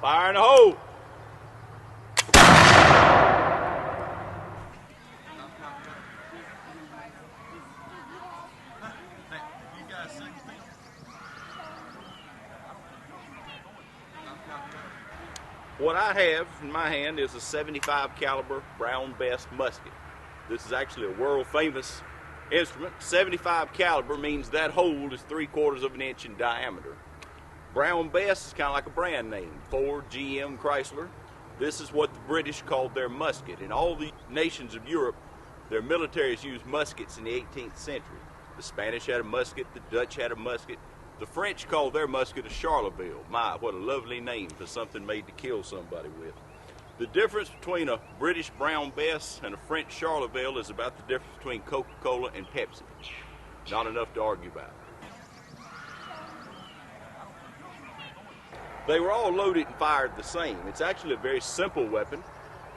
Fire in the hole. What I have in my hand is a 75 caliber Brown Bess musket. This is actually a world famous instrument. 75 caliber means that hole is 3/4 of an inch in diameter. Brown Bess is kind of like a brand name. Ford, GM, Chrysler. This is what the British called their musket. In all the nations of Europe, their militaries used muskets in the 18th century. The Spanish had a musket, the Dutch had a musket. The French called their musket a Charleville. My, what a lovely name for something made to kill somebody with. The difference between a British Brown Bess and a French Charleville is about the difference between Coca-Cola and Pepsi. Not enough to argue about. They were all loaded and fired the same. It's actually a very simple weapon.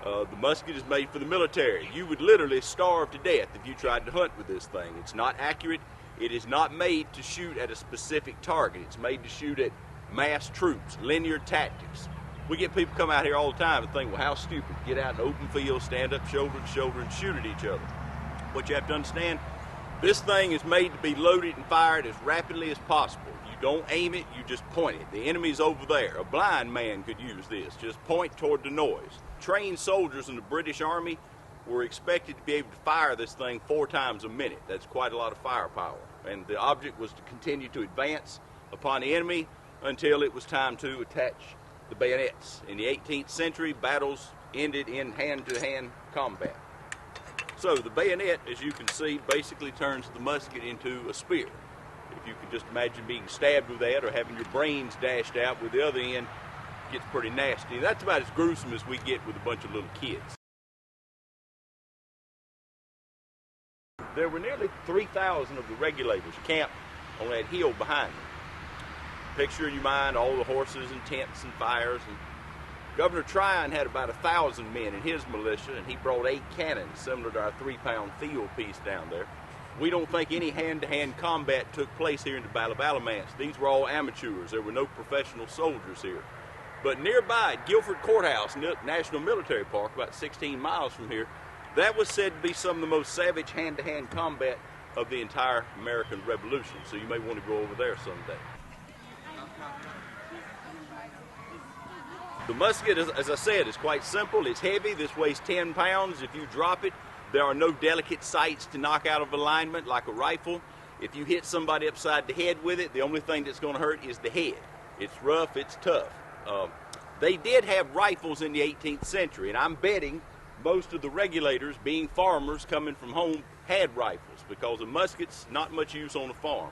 The musket is made for the military. You would literally starve to death if you tried to hunt with this thing. It's not accurate. It is not made to shoot at a specific target. It's made to shoot at mass troops, linear tactics. We get people come out here all the time and think, well, how stupid. Get out in open field, stand up shoulder to shoulder and shoot at each other. What you have to understand, this thing is made to be loaded and fired as rapidly as possible. You don't aim it, you just point it. The enemy's over there. A blind man could use this. Just point toward the noise. Trained soldiers in the British Army were expected to be able to fire this thing 4 times a minute. That's quite a lot of firepower. And the object was to continue to advance upon the enemy until it was time to attach the bayonets. In the 18th century, battles ended in hand-to-hand combat. So the bayonet, as you can see, basically turns the musket into a spear. If you can just imagine being stabbed with that or having your brains dashed out with the other end, it gets pretty nasty. That's about as gruesome as we get with a bunch of little kids. There were nearly 3,000 of the regulators camped on that hill behind me. Picture in your mind all the horses and tents and fires. And Governor Tryon had about 1,000 men in his militia, and he brought 8 cannons, similar to our 3-pound field piece down there. We don't think any hand-to-hand combat took place here in the Battle of Alamance. These were all amateurs. There were no professional soldiers here. But nearby at Guilford Courthouse, National Military Park, about 16 miles from here, that was said to be some of the most savage hand-to-hand combat of the entire American Revolution. So you may want to go over there someday. The musket, as I said, is quite simple. It's heavy. This weighs 10 pounds. If you drop it, there are no delicate sights to knock out of alignment like a rifle. If you hit somebody upside the head with it, the only thing that's going to hurt is the head. It's rough, it's tough. They did have rifles in the 18th century, and I'm betting most of the regulators, being farmers coming from home, had rifles, because a musket's not much use on a farm.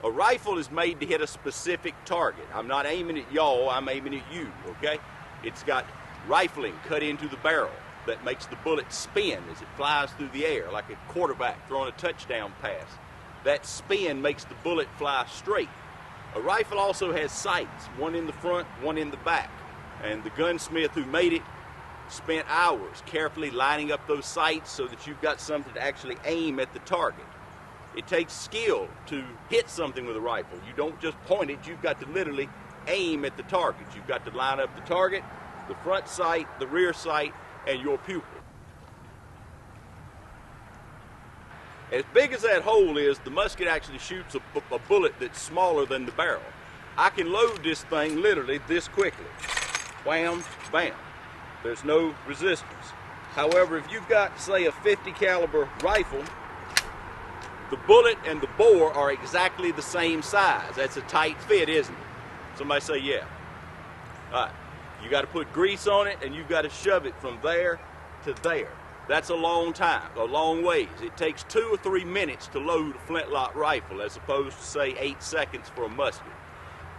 A rifle is made to hit a specific target. I'm not aiming at y'all, I'm aiming at you, okay? It's got rifling cut into the barrel that makes the bullet spin as it flies through the air, like a quarterback throwing a touchdown pass. That spin makes the bullet fly straight. A rifle also has sights, one in the front, one in the back. And the gunsmith who made it spent hours carefully lining up those sights so that you've got something to actually aim at the target. It takes skill to hit something with a rifle. You don't just point it, you've got to literally aim at the target. You've got to line up the target, the front sight, the rear sight, and your pupil. As big as that hole is, the musket actually shoots a bullet that's smaller than the barrel. I can load this thing literally this quickly. Wham, bam. There's no resistance. However, if you've got, say, a 50 caliber rifle, the bullet and the bore are exactly the same size. That's a tight fit, isn't it? Somebody say yeah. All right. You got to put grease on it, and you've got to shove it from there to there. That's a long time, a long ways. It takes 2 or 3 minutes to load a flintlock rifle, as opposed to, say, 8 seconds for a musket.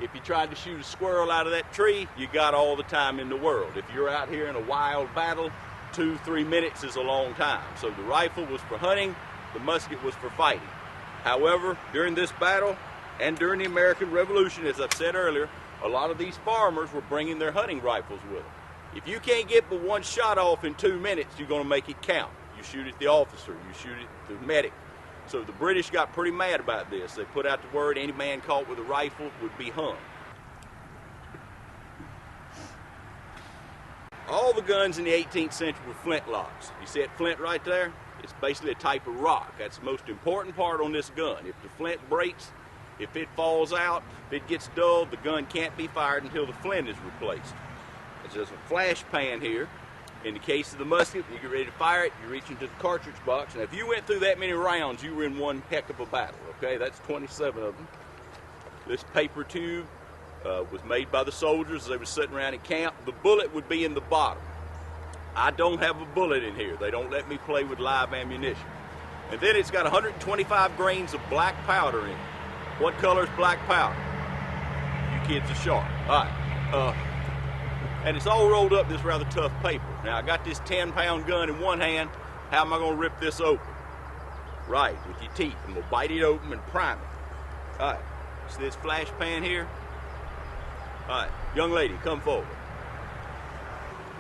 If you tried to shoot a squirrel out of that tree, you got all the time in the world. If you're out here in a wild battle, 2-3 minutes is a long time. So the rifle was for hunting, the musket was for fighting. However, during this battle and during the American Revolution, as I've said earlier, a lot of these farmers were bringing their hunting rifles with them. If you can't get but one shot off in 2 minutes, you're going to make it count. You shoot at the officer, you shoot at the medic. So the British got pretty mad about this. They put out the word any man caught with a rifle would be hung. All the guns in the 18th century were flintlocks. You see that flint right there? It's basically a type of rock. That's the most important part on this gun. If the flint breaks, if it falls out, if it gets dull, the gun can't be fired until the flint is replaced. It's just a flash pan here. In the case of the musket, when you get ready to fire it, you reach into the cartridge box. Now, if you went through that many rounds, you were in one heck of a battle, okay? That's 27 of them. This paper tube was made by the soldiers as they were sitting around in camp. The bullet would be in the bottom. I don't have a bullet in here. They don't let me play with live ammunition. And then it's got 125 grains of black powder in it. What color is black powder? You kids are sharp. All right. And it's all rolled up this rather tough paper. Now, I got this 10-pound gun in one hand. How am I going to rip this open? Right, with your teeth. I'm going to bite it open and prime it. All right. See this flash pan here? All right, young lady, come forward.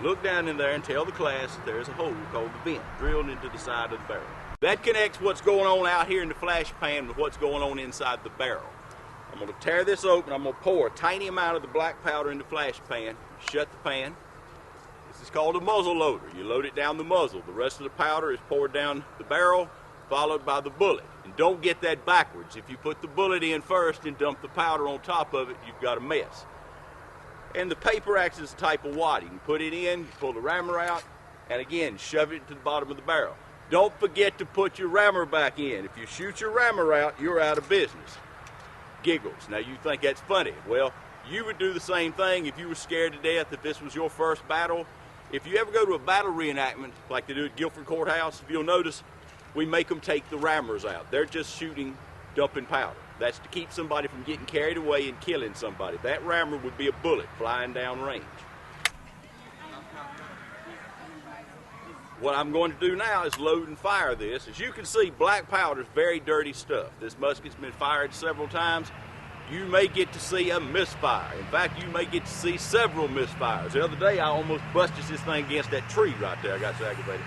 Look down in there and tell the class that there's a hole called the vent drilled into the side of the barrel. That connects what's going on out here in the flash pan with what's going on inside the barrel. I'm going to tear this open. I'm going to pour a tiny amount of the black powder in the flash pan. Shut the pan. This is called a muzzle loader. You load it down the muzzle. The rest of the powder is poured down the barrel, followed by the bullet. And don't get that backwards. If you put the bullet in first and dump the powder on top of it, you've got a mess. And the paper acts as a type of wad. You can put it in, you pull the rammer out, and again, shove it to the bottom of the barrel. Don't forget to put your rammer back in. If you shoot your rammer out, you're out of business. Giggles. Now you think that's funny. Well, you would do the same thing if you were scared to death if this was your first battle. If you ever go to a battle reenactment, like they do at Guilford Courthouse, if you'll notice, we make them take the rammers out. They're just shooting, dumping powder. That's to keep somebody from getting carried away and killing somebody. That rammer would be a bullet flying down range. What I'm going to do now is load and fire this. As you can see, black powder is very dirty stuff. This musket's been fired several times. You may get to see a misfire. In fact, you may get to see several misfires. The other day, I almost busted this thing against that tree right there. I got so aggravated.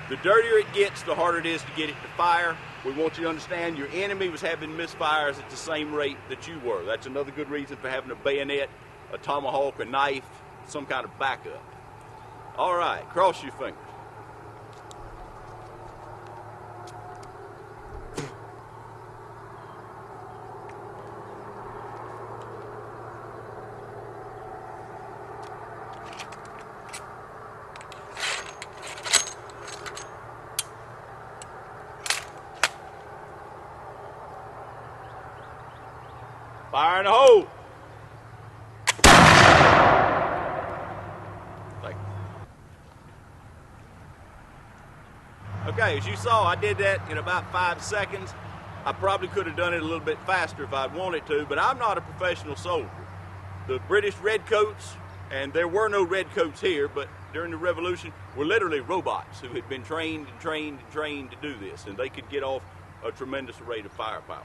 The dirtier it gets, the harder it is to get it to fire. We want you to understand your enemy was having misfires at the same rate that you were. That's another good reason for having a bayonet, a tomahawk, a knife, some kind of backup. All right, cross your fingers. Fire in the hole. Thank you. Okay, as you saw, I did that in about 5 seconds. I probably could have done it a little bit faster if I'd wanted to, but I'm not a professional soldier. The British redcoats, and there were no redcoats here, but during the Revolution, were literally robots who had been trained and trained and trained to do this, and they could get off a tremendous rate of firepower.